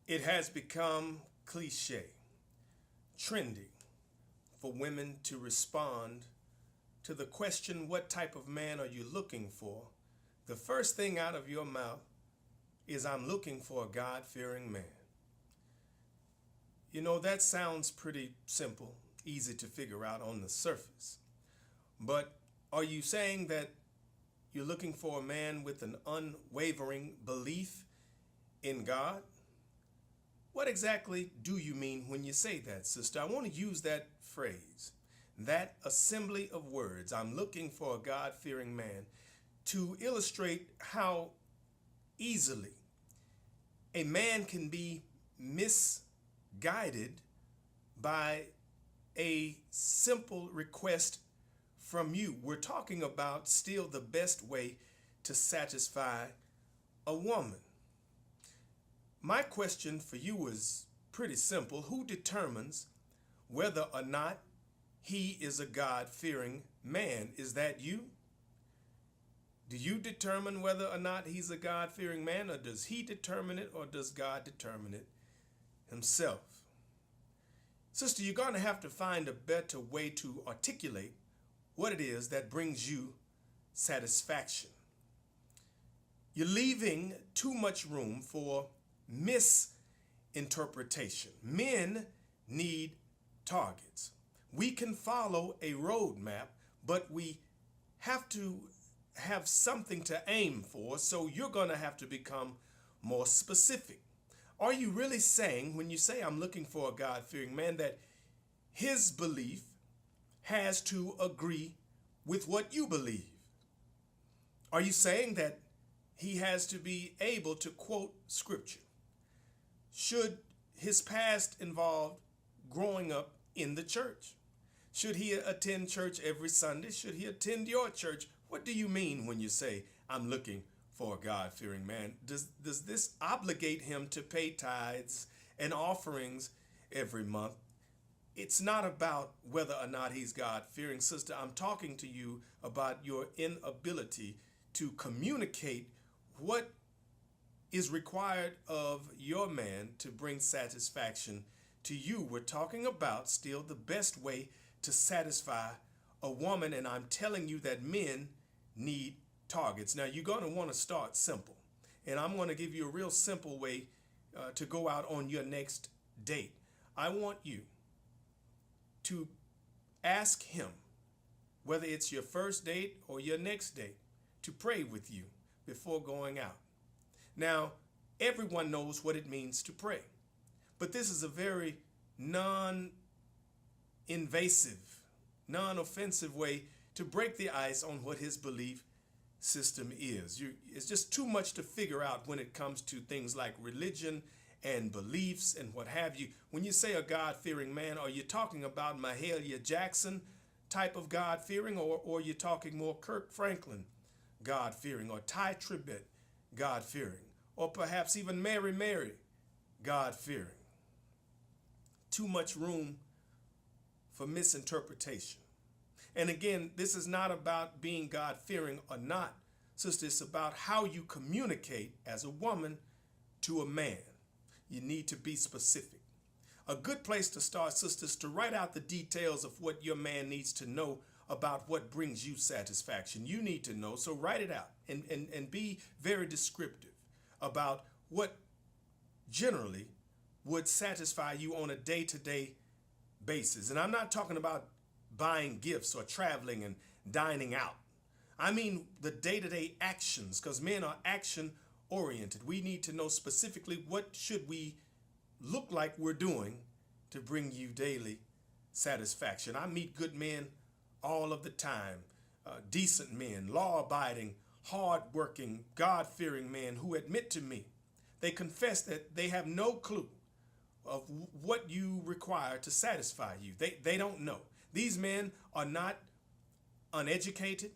It has become cliche, trendy for women to respond to the question, what type of man are you looking for? The first thing out of your mouth is, I'm looking for a God fearing man. You know, that sounds pretty simple, easy to figure out on the surface. But are you saying that you're looking for a man with an unwavering belief in God? What exactly do you mean when you say that, sister? I want to use that phrase, that assembly of words, I'm looking for a God fearing man, to illustrate how easily a man can be misguided by a simple request from you. We're talking about still the best way to satisfy a woman. My question for you is pretty simple. Who determines whether or not he is a God fearing man? Is that you? Do you determine whether or not he's a God fearing man, or does he determine it, or does God determine it himself? Sister, you're going to have to find a better way to articulate what it is that brings you satisfaction. You're leaving too much room for misinterpretation. Men need targets. We can follow a roadmap, but we have to have something to aim for, so you're going to have to become more specific. Are you really saying, when you say I'm looking for a God-fearing man, that his belief has to agree with what you believe? Are you saying that he has to be able to quote scripture? Should his past involve growing up in the church? Should he attend church every Sunday? Should he attend your church? What do you mean when you say, I'm looking for a God-fearing man? Does this obligate him to pay tithes and offerings every month? It's not about whether or not he's God-fearing, sister. I'm talking to you about your inability to communicate what is required of your man to bring satisfaction to you. We're talking about still the best way to satisfy a woman, and I'm telling you that men need targets. Now, you're going to want to start simple, and I'm going to give you a real simple way to go out on your next date. I want you to ask him, whether it's your first date or your next date, to pray with you before going out. Now, everyone knows what it means to pray, but this is a very non-invasive, non-offensive way to break the ice on what his belief system is. It's just too much to figure out when it comes to things like religion and beliefs and what have you. When you say a God-fearing man, are you talking about Mahalia Jackson type of God-fearing, or you're talking more Kirk Franklin God-fearing, or Ty Tribbett God-fearing, or perhaps even Mary God-fearing? Too much room for misinterpretation. And again, this is not about being God-fearing or not, sister. It's about how you communicate as a woman to a man. You need to be specific. A good place to start, sister, is to write out the details of what your man needs to know about what brings you satisfaction. You need to know, so write it out and be very descriptive about what generally would satisfy you on a day-to-day basis. And I'm not talking about buying gifts or traveling and dining out. I mean the day-to-day actions, because men are action oriented. We need to know specifically what should we look like we're doing to bring you daily satisfaction. I meet good men all of the time, decent men, law-abiding, hard-working, God-fearing men who admit to me, they confess that they have no clue of what you require to satisfy you. They don't know. These men are not uneducated.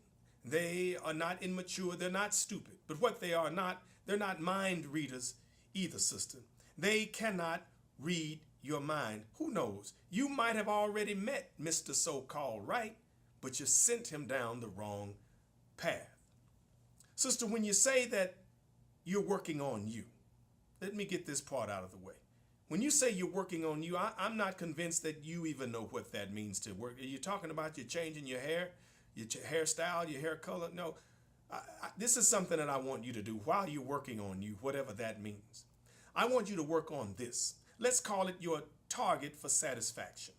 They are not immature. They're not stupid. But what they are not, they're not mind readers either, sister. They cannot read your mind. Who knows? You might have already met Mr. So-called right, but you sent him down the wrong path. Sister, when you say that you're working on you, let me get this part out of the way. When you say you're working on you, I'm not convinced that you even know what that means to work. Are you talking about you're changing your hair, your hairstyle, your hair color? No, this is something that I want you to do while you're working on you, whatever that means. I want you to work on this. Let's call it your target for satisfaction.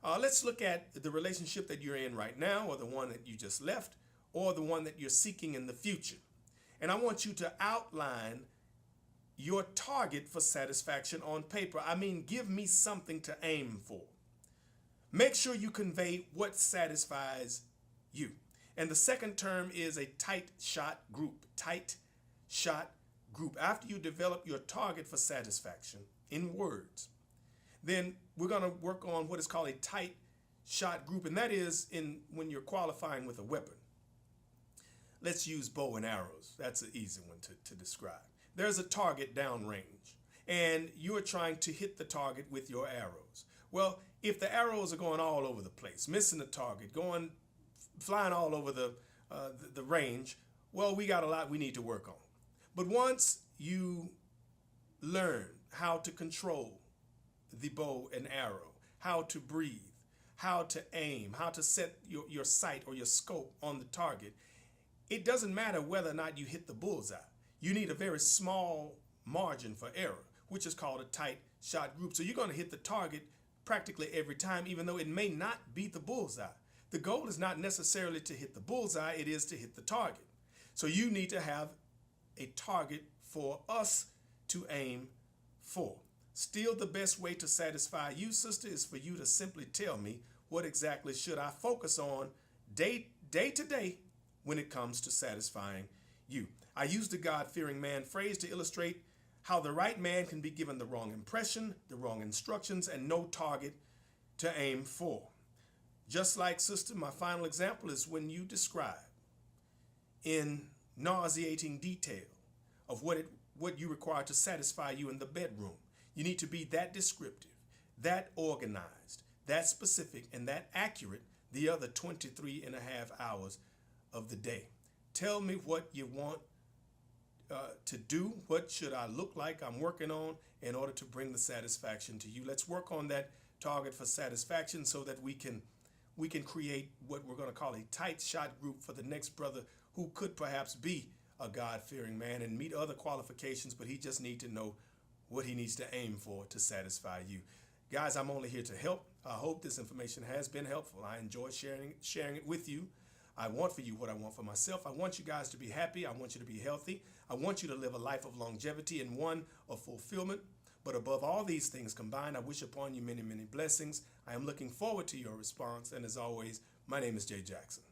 Let's look at the relationship that you're in right now, or the one that you just left, or the one that you're seeking in the future. And I want you to outline your target for satisfaction on paper. I mean, give me something to aim for. Make sure you convey what satisfies you. And the second term is a tight shot group. Tight shot group. After you develop your target for satisfaction in words, then we're going to work on what is called a tight shot group. And that is when you're qualifying with a weapon. Let's use bow and arrows. That's an easy one to describe. There's a target downrange, and you're trying to hit the target with your arrows. Well, if the arrows are going all over the place, missing the target, flying all over the range, well, we got a lot we need to work on. But once you learn how to control the bow and arrow, how to breathe, how to aim, how to set your sight or your scope on the target, it doesn't matter whether or not you hit the bullseye. You need a very small margin for error, which is called a tight shot group. So you're going to hit the target practically every time, even though it may not be the bullseye. The goal is not necessarily to hit the bullseye, it is to hit the target. So you need to have a target for us to aim for. Still, the best way to satisfy you, sister, is for you to simply tell me what exactly should I focus on day to day when it comes to satisfying you. I use the God-fearing man phrase to illustrate how the right man can be given the wrong impression, the wrong instructions, and no target to aim for. Just like, sister, my final example is when you describe in nauseating detail of what you require to satisfy you in the bedroom. You need to be that descriptive, that organized, that specific, and that accurate the other 23 and a half hours of the day. Tell me what you want to do. What should I look like I'm working on in order to bring the satisfaction to you? Let's work on that target for satisfaction so that we can create what we're going to call a tight shot group for the next brother who could perhaps be a God-fearing man and meet other qualifications, but he just needs to know what he needs to aim for to satisfy you. Guys, I'm only here to help. I hope this information has been helpful. I enjoy sharing it with you. I want for you what I want for myself. I want you guys to be happy. I want you to be healthy. I want you to live a life of longevity and one of fulfillment. But above all these things combined, I wish upon you many, many blessings. I am looking forward to your response. And as always, my name is Jay Jackson.